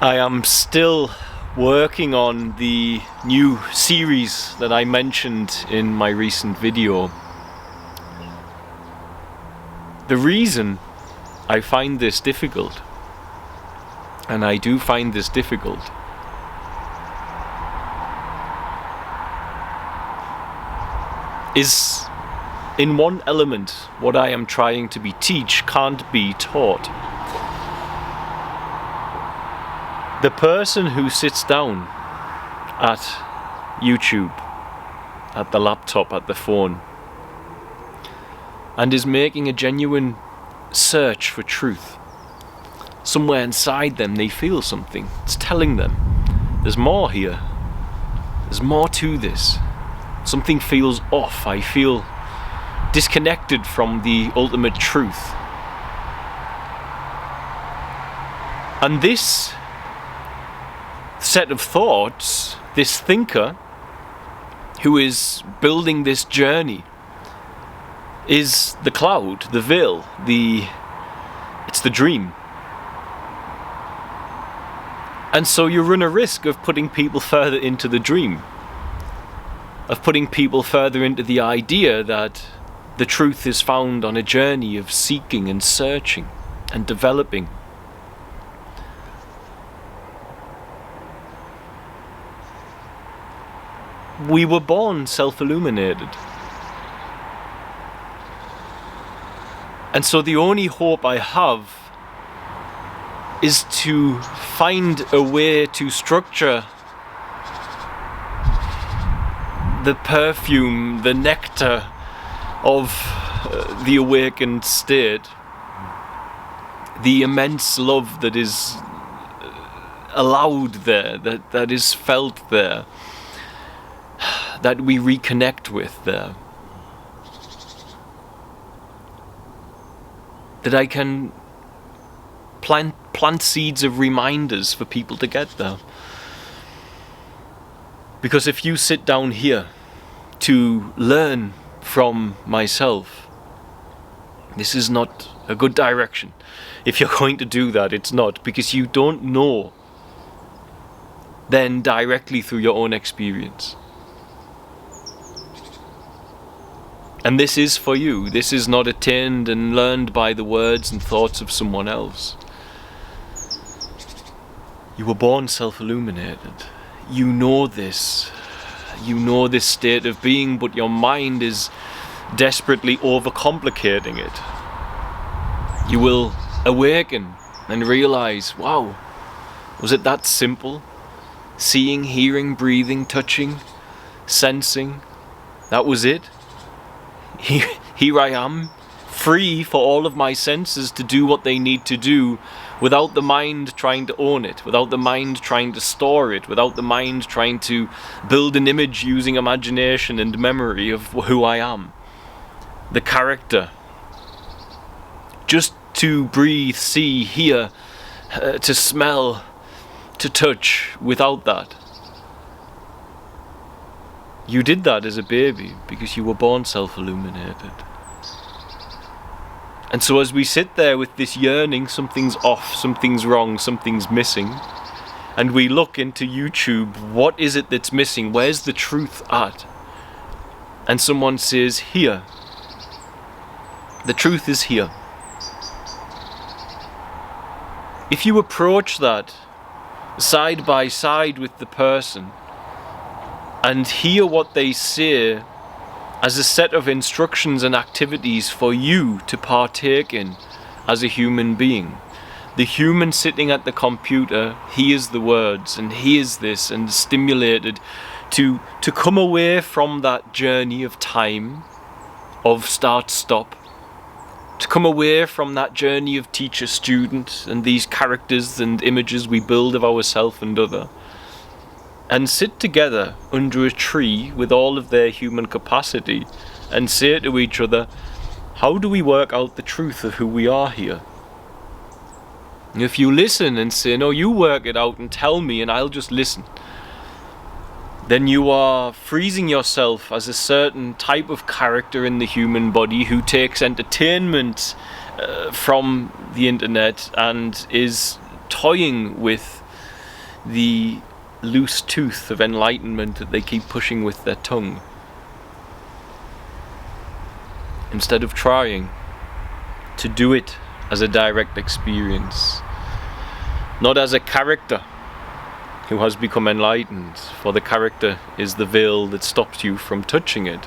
I am still working on the new series that I mentioned in my recent video. The reason I find this difficult, and I do find this difficult, is in one element what I am trying to teach can't be taught. The person who sits down at YouTube, at the laptop, at the phone, and is making a genuine search for truth, somewhere inside them they feel something. It's telling them, there's more here. There's more to this. Something feels off. I feel disconnected from the ultimate truth. And this set of thoughts, this thinker who is building this journey, is the cloud, the veil, it's the dream. And so you run a risk of putting people further into the dream, of putting people further into the idea that the truth is found on a journey of seeking and searching and developing. We were born self-illuminated. And so the only hope I have is to find a way to structure the perfume, the nectar of the awakened state, the immense love that is allowed there, that is felt there, that we reconnect with there. That I can plant seeds of reminders for people to get there. Because if you sit down here to learn from myself, this is not a good direction. If you're going to do that, it's not, because you don't know then directly through your own experience. And this is for you. This is not attained and learned by the words and thoughts of someone else. You were born self-illuminated. You know this. You know this state of being, but your mind is desperately overcomplicating it. You will awaken and realize, wow, was it that simple? Seeing, hearing, breathing, touching, sensing, that was it? Here I am, free for all of my senses to do what they need to do, without the mind trying to own it, without the mind trying to store it, without the mind trying to build an image using imagination and memory of who I am. The character. Just to breathe, see, hear, to smell, to touch, without that. You did that as a baby because you were born self-illuminated. And so as we sit there with this yearning, something's off, something's wrong, something's missing, and we look into YouTube, what is it that's missing? Where's the truth at? And someone says, here. The truth is here. If you approach that side by side with the person and hear what they say as a set of instructions and activities for you to partake in as a human being. The human sitting at the computer hears the words and hears this and is stimulated to come away from that journey of time, of start-stop, to come away from that journey of teacher-student and these characters and images we build of ourselves and other, and sit together under a tree with all of their human capacity and say to each other, how do we work out the truth of who we are here? If you listen and say, no, you work it out and tell me and I'll just listen, then you are freezing yourself as a certain type of character in the human body who takes entertainment from the internet and is toying with the loose tooth of enlightenment that they keep pushing with their tongue, instead of trying to do it as a direct experience, not as a character who has become enlightened, for the character is the veil that stops you from touching it,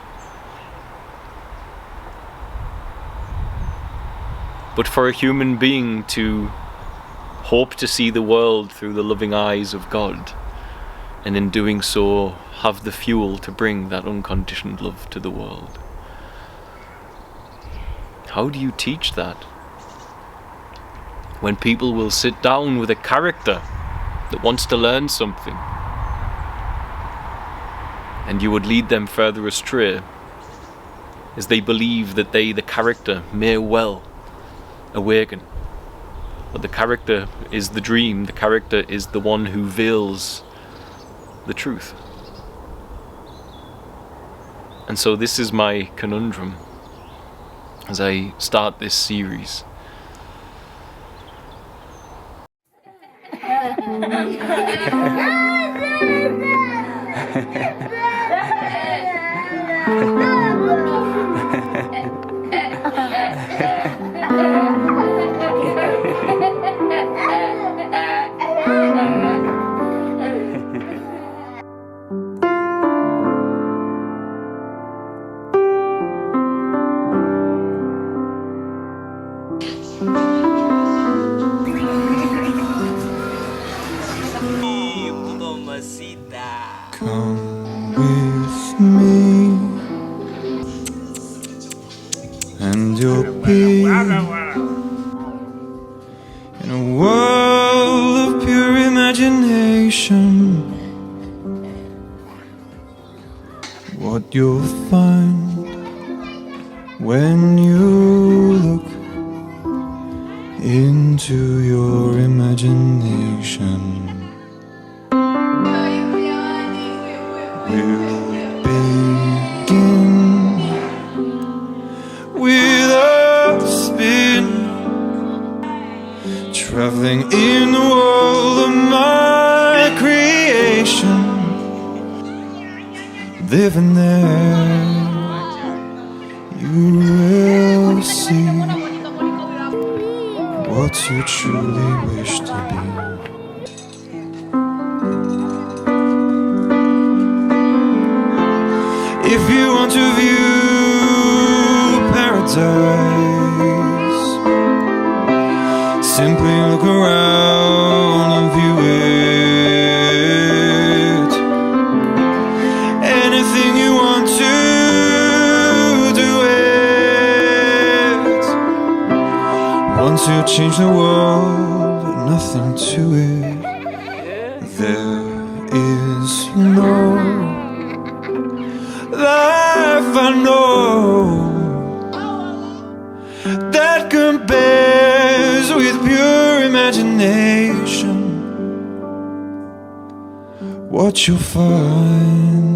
but for a human being to hope to see the world through the loving eyes of God, and in doing so have the fuel to bring that unconditioned love to the world. How do you teach that? When people will sit down with a character that wants to learn something, and you would lead them further astray, as they believe that they, the character, may well awaken. But the character is the dream, the character is the one who veils the truth. And so this is my conundrum as I start this series. Come with me, and you'll be in a world of pure imagination. What you'll find when you look into your imagination. We'll begin with a spin, traveling in the world of my creation, living there. You will see what you truly wish to be. If you want to view paradise, simply look around and view it. Anything you want to do it. Once you change the world, nothing to it. There is no life I know that compares with pure imagination. What you'll find